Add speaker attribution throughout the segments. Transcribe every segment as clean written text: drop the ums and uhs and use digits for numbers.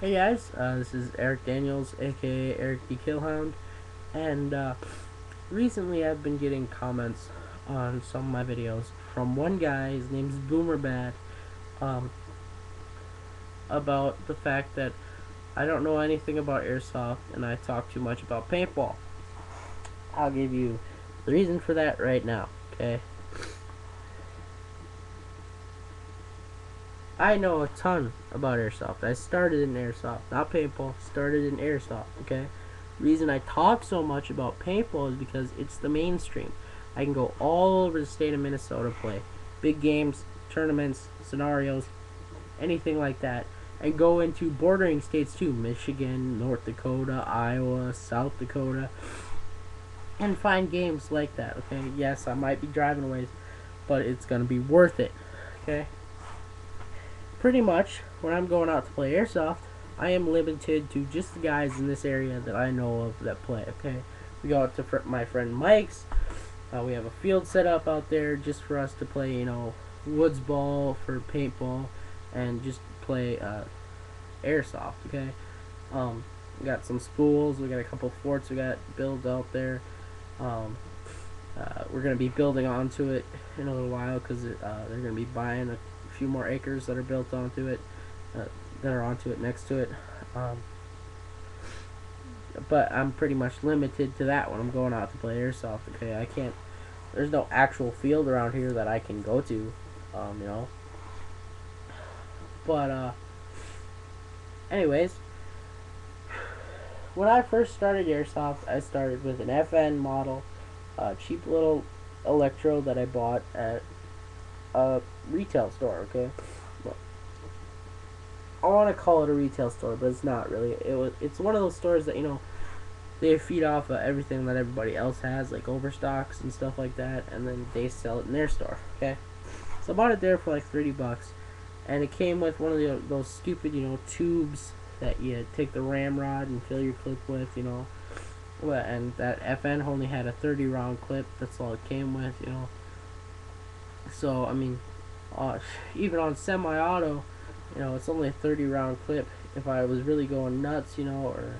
Speaker 1: Hey guys, this is Eric Daniels, aka Eric the Killhound, and recently I've been getting comments on some of my videos from one guy, his name's Boomerbad, um, about the fact that I don't know anything about airsoft and I talk too much about paintball. I'll give you the reason for that right now, okay? I know a ton about airsoft. I started in airsoft, not paintball, started in airsoft, okay? Reason I talk so much about paintball is because it's the mainstream. I can go all over the state of Minnesota, play big games, tournaments, scenarios, anything like that, and go into bordering states too, Michigan, North Dakota, Iowa, South Dakota, and find games like that, okay? Yes, I might be driving away, but it's going to be worth it, okay? Pretty much, when I'm going out to play airsoft, I am limited to just the guys in this area that I know of that play, okay? We go out to my friend Mike's. We have a field set up out there just for us to play, woods ball for paintball and just play airsoft, okay? We got some spools. We got a couple forts we got built out there. Um, we're going to be building onto it in a little while because they're going to be buying a few more acres that are built onto it, that are onto it next to it. Um, but I'm pretty much limited to that when I'm going out to play airsoft. Okay, I can't. There's no actual field around here that I can go to, you know. But anyways, when I first started airsoft, I started with an FN model, a cheap little electrode that I bought at a retail store. Okay, well, I want to call it a retail store, but it's not really. It's one of those stores that they feed off of everything that everybody else has, like overstocks and stuff like that, and then they sell it in their store. Okay, so I bought it there for like $30, and it came with one of those stupid tubes that you take the ramrod and fill your clip with. And that FN only had a 30 round clip. That's all it came with. So I mean, even on semi-auto, it's only a 30 round clip. If I was really going nuts, or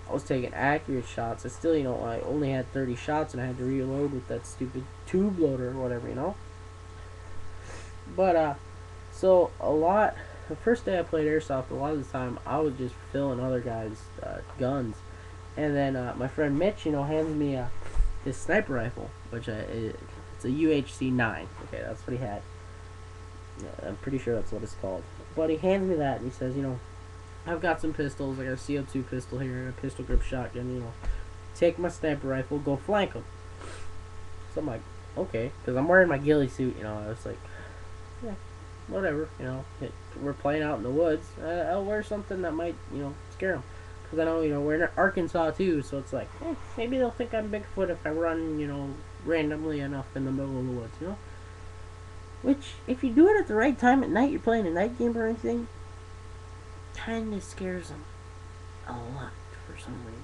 Speaker 1: I was taking accurate shots, I still, I only had 30 shots and I had to reload with that stupid tube loader or whatever. But, so the first day I played airsoft, a lot of the time I was just filling other guys' guns. And then my friend Mitch, hands me his sniper rifle, which it's a UHC 9. Okay, that's what he had. Yeah, I'm pretty sure that's what it's called. But he hands me that and he says, I've got some pistols. I got a CO2 pistol here and a pistol grip shotgun. Take my sniper rifle, go flank them. So I'm like, okay, because I'm wearing my ghillie suit. I was like, yeah, whatever. We're playing out in the woods. I'll wear something that might, scare them. Because I know, we're in Arkansas too, so it's like, maybe they'll think I'm Bigfoot if I run, randomly enough in the middle of the woods. Which, if you do it at the right time at night, you're playing a night game or anything, kind of scares them a lot for some reason.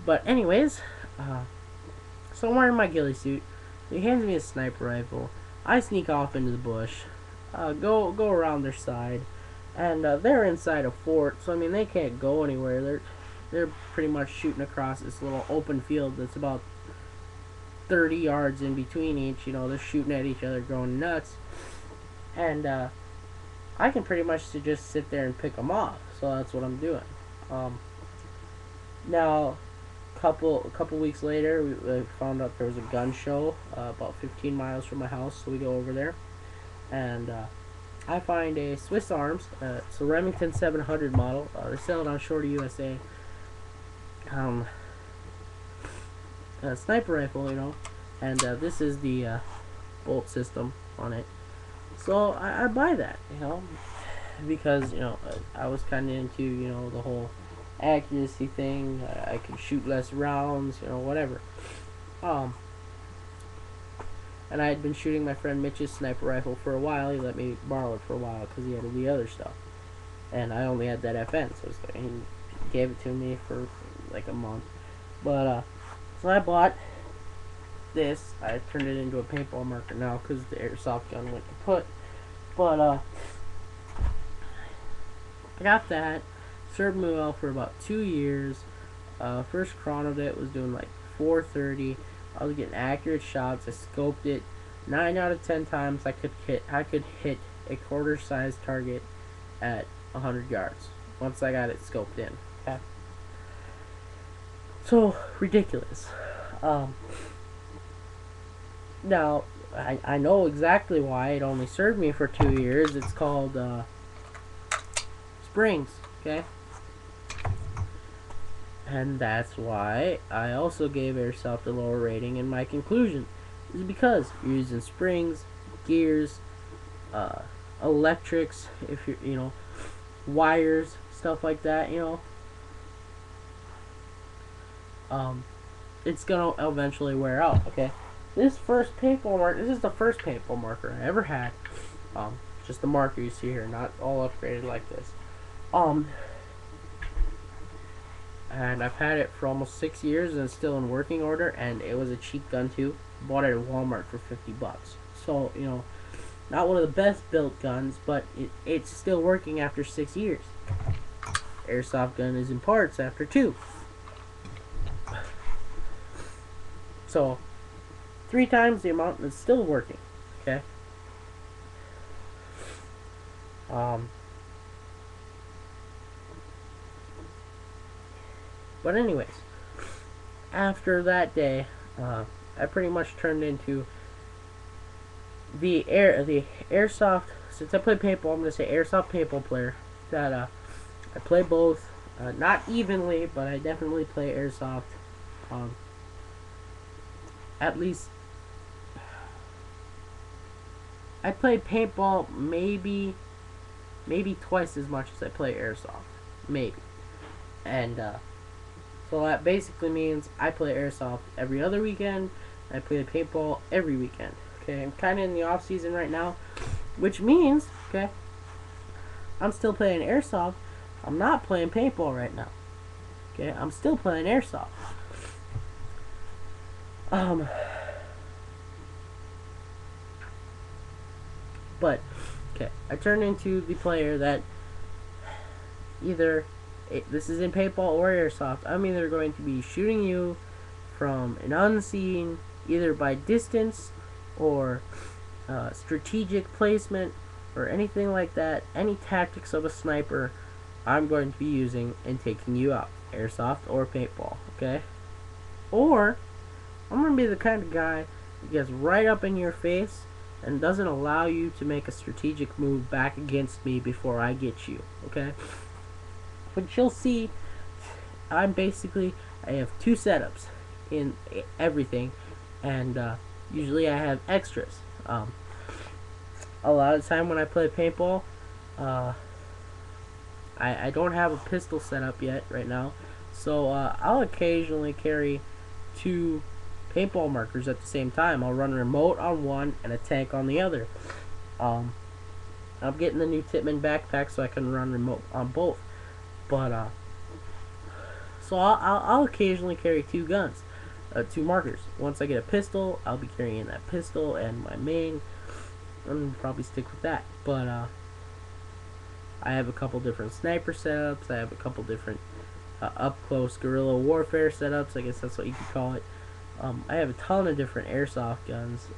Speaker 1: But anyways, so I'm wearing my ghillie suit. He hands me a sniper rifle. I sneak off into the bush, go around their side, and they're inside a fort. So I mean, they can't go anywhere. They're pretty much shooting across this little open field that's about 30 yards in between each. They're shooting at each other, going nuts, and I can pretty much just sit there and pick them off. So that's what I'm doing. Now, a couple weeks later, we found out there was a gun show about 15 miles from my house. So we go over there, and I find a Swiss Arms. It's a Remington 700 model. They sell it on Shorty USA. A sniper rifle, and this is the bolt system on it. So I buy that, because I was kind of into the whole accuracy thing. I could shoot less rounds, whatever. And I had been shooting my friend Mitch's sniper rifle for a while. He let me borrow it for a while because he had the other stuff, and I only had that FN, so it's like he gave it to me for like a month. But so I bought this. I turned it into a paintball marker now because the airsoft gun went kaput. But I got that. Served me well for about 2 years. First chronoed it, was doing like 430. I was getting accurate shots. I scoped it. 9 out of 10 times I could hit a quarter size target at 100 yards once I got it scoped in. Okay. So ridiculous. Now I know exactly why it only served me for 2 years. It's called springs. Okay. And that's why I also gave Airsoft a lower rating in my conclusion. Is because you're using springs, gears, electrics, if you're, wires, stuff like that, it's gonna eventually wear out, okay? This is the first paintball marker I ever had. Just the marker you see here, not all upgraded like this. And I've had it for almost 6 years and it's still in working order, and it was a cheap gun too. Bought it at Walmart for $50. So, not one of the best built guns, but it's still working after 6 years. Airsoft gun is in parts after 2. So, 3 times the amount and it's still working. Okay? But anyways, after that day, I pretty much turned into the airsoft. Since I play paintball, I'm gonna say airsoft paintball player. That I play both, not evenly, but I definitely play airsoft. At least I play paintball maybe twice as much as I play airsoft, maybe, and so that basically means I play airsoft every other weekend. I play paintball every weekend. Okay, I'm kind of in the off season right now, which means, okay, I'm still playing airsoft. I'm not playing paintball right now. Okay, I'm still playing airsoft. But okay, I turned into the player that this is in paintball or airsoft. I'm either going to be shooting you from an unseen, either by distance or strategic placement or anything like that. Any tactics of a sniper, I'm going to be using and taking you out, airsoft or paintball. Okay, or I'm going to be the kind of guy that gets right up in your face and doesn't allow you to make a strategic move back against me before I get you. Okay. But you'll see, I have 2 setups in everything, and usually I have extras. A lot of the time when I play paintball, I don't have a pistol set up yet right now, so I'll occasionally carry 2 paintball markers at the same time. I'll run a remote on one and a tank on the other. I'm getting the new Tippmann backpack so I can run remote on both. But so I'll occasionally carry 2 guns, 2 markers. Once I get a pistol, I'll be carrying that pistol and my main. I'm probably stick with that. But I have a couple different sniper setups. I have a couple different up close guerrilla warfare setups. I guess that's what you could call it. I have a ton of different airsoft guns,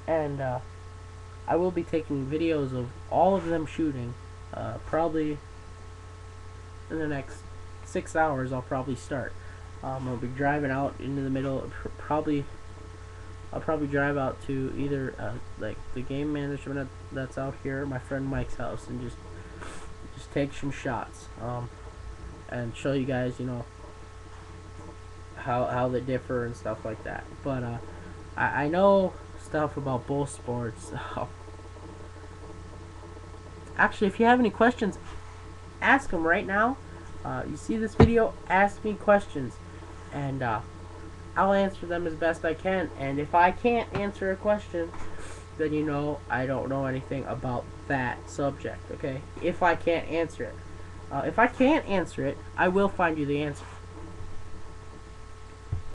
Speaker 1: and I will be taking videos of all of them shooting. Probably in the next 6 hours I'll probably start. I'll be driving out into the middle. I'll probably drive out to either like the game management that's out here, my friend Mike's house, and just take some shots, and show you guys, how they differ and stuff like that. But I know stuff about both sports. Actually, if you have any questions, ask them right now. You see this video, ask me questions, and I'll answer them as best I can. And if I can't answer a question, then I don't know anything about that subject, okay? If I can't answer it. If I can't answer it, I will find you the answer.